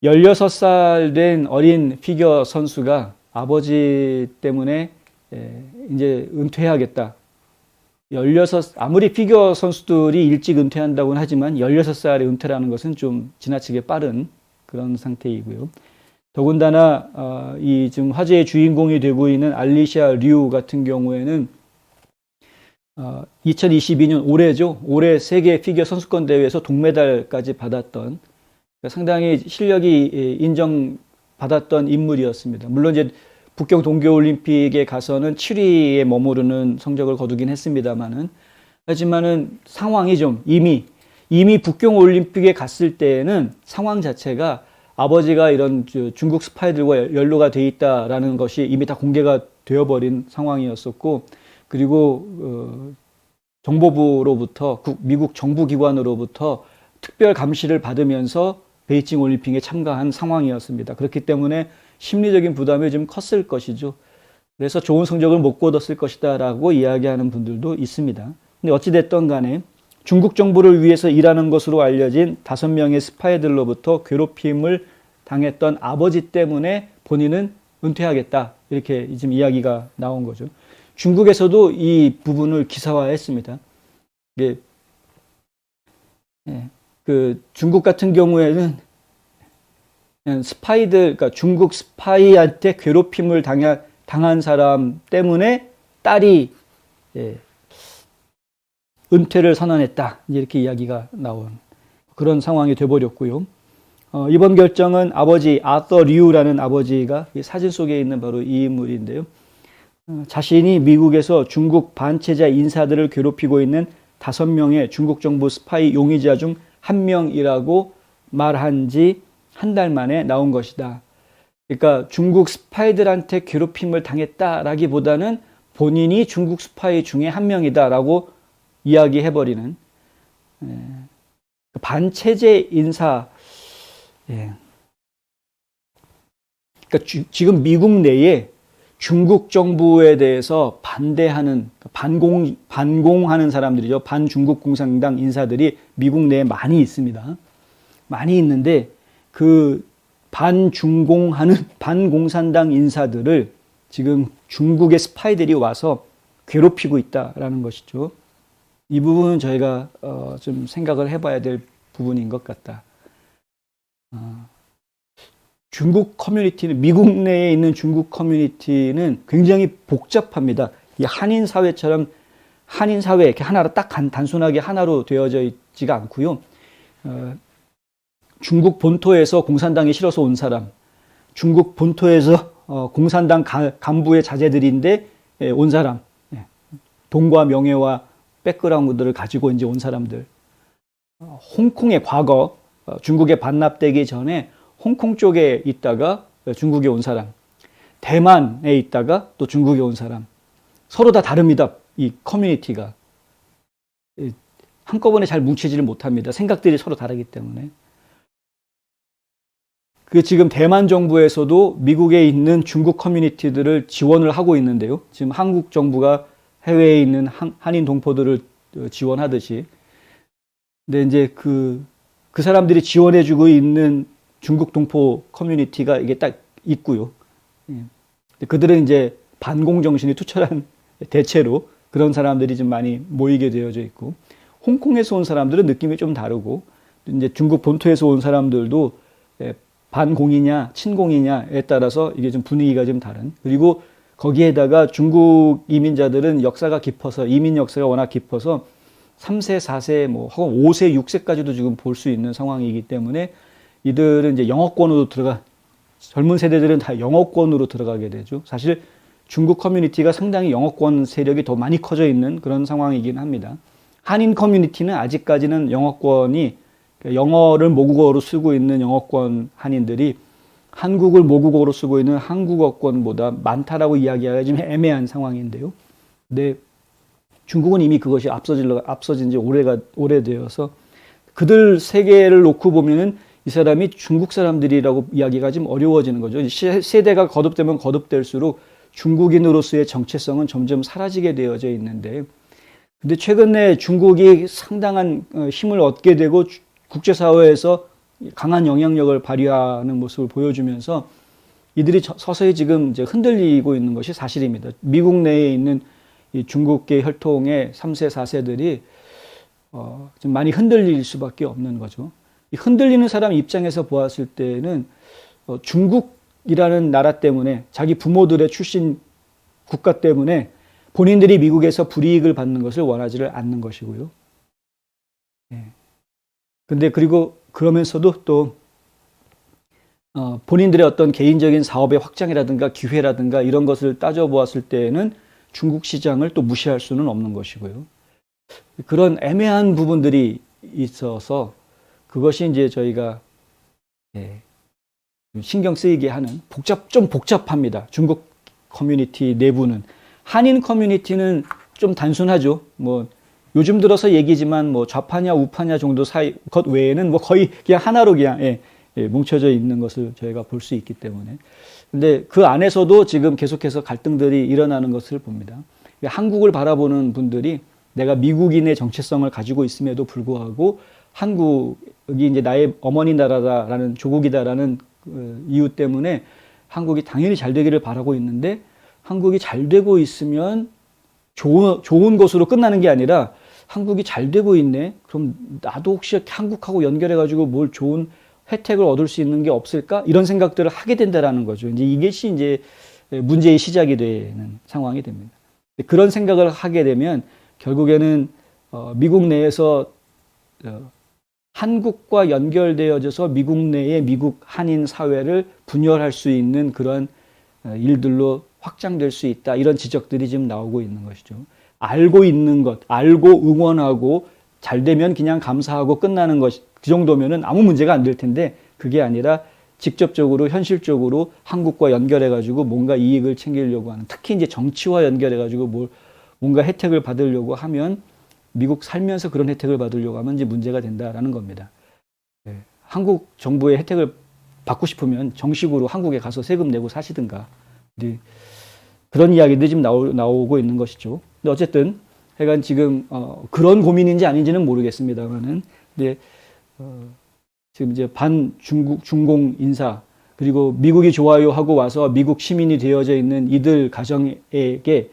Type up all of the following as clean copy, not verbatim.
16살 된 어린 피겨 선수가 아버지 때문에 이제 은퇴해야겠다. 아무리 피겨 선수들이 일찍 은퇴한다고는 하지만 16살에 은퇴라는 것은 좀 지나치게 빠른 그런 상태이고요. 더군다나 이 지금 화제의 주인공이 되고 있는 알리샤 류 같은 경우에는 2022년 올해죠. 올해 세계 피겨 선수권 대회에서 동메달까지 받았던 상당히 실력이 인정받았던 인물이었습니다. 물론 이제 북경 동계올림픽에 가서는 7위에 머무르는 성적을 거두긴 했습니다만은, 하지만은 상황이 좀 이미 북경 올림픽에 갔을 때에는 상황 자체가 아버지가 이런 중국 스파이들과 연루가 돼 있다라는 것이 이미 다 공개가 되어버린 상황이었었고, 그리고 정보부로부터 미국 정부기관으로부터 특별 감시를 받으면서 베이징 올림픽에 참가한 상황이었습니다. 그렇기 때문에 심리적인 부담이 좀 컸을 것이죠. 그래서 좋은 성적을 못 거뒀을 것이다 라고 이야기하는 분들도 있습니다. 근데 어찌됐든 간에 중국 정부를 위해서 일하는 것으로 알려진 5명의 스파이들로부터 괴롭힘을 당했던 아버지 때문에 본인은 은퇴하겠다, 이렇게 지금 이야기가 나온 거죠. 중국에서도 이 부분을 기사화했습니다. 이게 그 중국 같은 경우에는 스파이들, 그러니까 중국 스파이한테 괴롭힘을 당한 사람 때문에 딸이 은퇴를 선언했다, 이렇게 이야기가 나온 그런 상황이 돼버렸고요. 이번 결정은 아버지 아서 류라는 아버지가 이 사진 속에 있는 바로 이 인물인데요. 자신이 미국에서 중국 반체제 인사들을 괴롭히고 있는 5명의 중국 정부 스파이 용의자 중 1명이라고 말한 지 한 달 만에 나온 것이다. 그러니까 중국 스파이들한테 괴롭힘을 당했다라기보다는 본인이 중국 스파이 중에 1명이다라고 이야기해버리는 반체제 인사. 그러니까 지금 미국 내에 중국 정부에 대해서 반대하는, 반공하는 사람들이죠. 반중국 공산당 인사들이 미국 내에 많이 있습니다. 많이 있는데 그 반공산당 인사들을 지금 중국의 스파이들이 와서 괴롭히고 있다라는 것이죠. 이 부분은 저희가 좀 생각을 해봐야 될 부분인 것 같다. 중국 커뮤니티는, 미국 내에 있는 중국 커뮤니티는 굉장히 복잡합니다. 이 한인 사회처럼 한인 사회 이렇게 하나로 딱 단순하게 하나로 되어져 있지가 않고요. 중국 본토에서 공산당이 싫어서 온 사람, 중국 본토에서 공산당 간부의 자제들인데 온 사람, 돈과 명예와 백그라운드를 가지고 이제 온 사람들, 홍콩의 과거, 중국에 반납되기 전에 홍콩 쪽에 있다가 중국에 온 사람, 대만에 있다가 또 중국에 온 사람, 서로 다 다릅니다. 이 커뮤니티가 한꺼번에 잘 뭉치지를 못합니다. 생각들이 서로 다르기 때문에. 그 지금 대만 정부에서도 미국에 있는 중국 커뮤니티들을 지원을 하고 있는데요. 지금 한국 정부가 해외에 있는 한인 동포들을 지원하듯이. 근데 이제 그 사람들이 지원해주고 있는 중국 동포 커뮤니티가 이게 딱 있고요. 그들은 이제 반공 정신이 투철한 대체로 그런 사람들이 좀 많이 모이게 되어져 있고, 홍콩에서 온 사람들은 느낌이 좀 다르고, 이제 중국 본토에서 온 사람들도 반공이냐 친공이냐에 따라서 이게 좀 분위기가 좀 다른. 그리고 거기에다가 중국 이민자들은 역사가 깊어서, 이민 역사가 워낙 깊어서 3세, 4세, 뭐 혹은 5세, 6세까지도 지금 볼 수 있는 상황이기 때문에 이들은 이제 영어권으로 젊은 세대들은 다 영어권으로 들어가게 되죠. 사실 중국 커뮤니티가 상당히 영어권 세력이 더 많이 커져 있는 그런 상황이긴 합니다. 한인 커뮤니티는 아직까지는 영어를 모국어로 쓰고 있는 영어권 한인들이 한국을 모국어로 쓰고 있는 한국어권보다 많다라고 이야기하기가 좀 애매한 상황인데요. 근데 중국은 이미 그것이 앞서진 지 오래되어서 그들 세계를 놓고 보면은 이 사람이 중국 사람들이라고 이야기가 좀 어려워지는 거죠. 세대가 거듭되면 거듭될수록 중국인으로서의 정체성은 점점 사라지게 되어져 있는데, 근데 최근에 중국이 상당한 힘을 얻게 되고 국제사회에서 강한 영향력을 발휘하는 모습을 보여주면서 이들이 서서히 지금 이제 흔들리고 있는 것이 사실입니다. 미국 내에 있는 이 중국계 혈통의 3세, 4세들이 좀 많이 흔들릴 수밖에 없는 거죠. 이 흔들리는 사람 입장에서 보았을 때는 중국이라는 나라 때문에 자기 부모들의 출신 국가 때문에 본인들이 미국에서 불이익을 받는 것을 원하지를 않는 것이고요. 근데 그리고 그러면서도 또 본인들의 어떤 개인적인 사업의 확장이라든가 기회라든가 이런 것을 따져보았을 때에는 중국 시장을 또 무시할 수는 없는 것이고요. 그런 애매한 부분들이 있어서 그것이 이제 저희가 신경 쓰이게 하는 좀 복잡합니다. 중국 커뮤니티 내부는. 한인 커뮤니티는 좀 단순하죠. 뭐 요즘 들어서 얘기지만 뭐 좌파냐 우파냐 정도 사이 것 외에는 뭐 거의 그냥 하나로 그냥 뭉쳐져 있는 것을 저희가 볼 수 있기 때문에. 근데 그 안에서도 지금 계속해서 갈등들이 일어나는 것을 봅니다. 한국을 바라보는 분들이 내가 미국인의 정체성을 가지고 있음에도 불구하고 한국이 이제 나의 어머니 나라다라는 조국이다라는 이유 때문에 한국이 당연히 잘 되기를 바라고 있는데 한국이 잘 되고 있으면 좋은 것으로 끝나는 게 아니라 한국이 잘 되고 있네. 그럼 나도 혹시 한국하고 연결해가지고 뭘 좋은 혜택을 얻을 수 있는 게 없을까? 이런 생각들을 하게 된다라는 거죠. 이제 이것이 이제 문제의 시작이 되는 상황이 됩니다. 그런 생각을 하게 되면 결국에는 미국 내에서 한국과 연결되어져서 미국 내의 미국 한인 사회를 분열할 수 있는 그런 일들로 확장될 수 있다. 이런 지적들이 지금 나오고 있는 것이죠. 알고 있는 것, 알고 응원하고 잘 되면 그냥 감사하고 끝나는 것, 그 정도면은 아무 문제가 안 될 텐데 그게 아니라 직접적으로 현실적으로 한국과 연결해가지고 뭔가 이익을 챙기려고 하는, 특히 이제 정치와 연결해가지고 뭔가 혜택을 받으려고 하면 미국 살면서 그런 혜택을 받으려고 하면 이제 문제가 된다라는 겁니다. 한국 정부의 혜택을 받고 싶으면 정식으로 한국에 가서 세금 내고 사시든가. 그런 이야기들이 지금 나오고 있는 것이죠. 근데 어쨌든 하여간 지금 그런 고민인지 아닌지는 모르겠습니다만은 근데 지금 이제 반중국 중공 인사 그리고 미국이 좋아요 하고 와서 미국 시민이 되어져 있는 이들 가정에게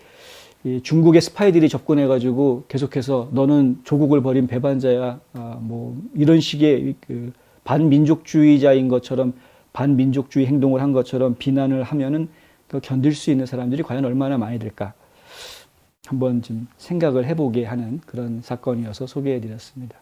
중국의 스파이들이 접근해가지고 계속해서 너는 조국을 버린 배반자야, 뭐 이런 식의 그 반민족주의자인 것처럼 반민족주의 행동을 한 것처럼 비난을 하면은 그 견딜 수 있는 사람들이 과연 얼마나 많이 될까? 한번 좀 생각을 해보게 하는 그런 사건이어서 소개해드렸습니다.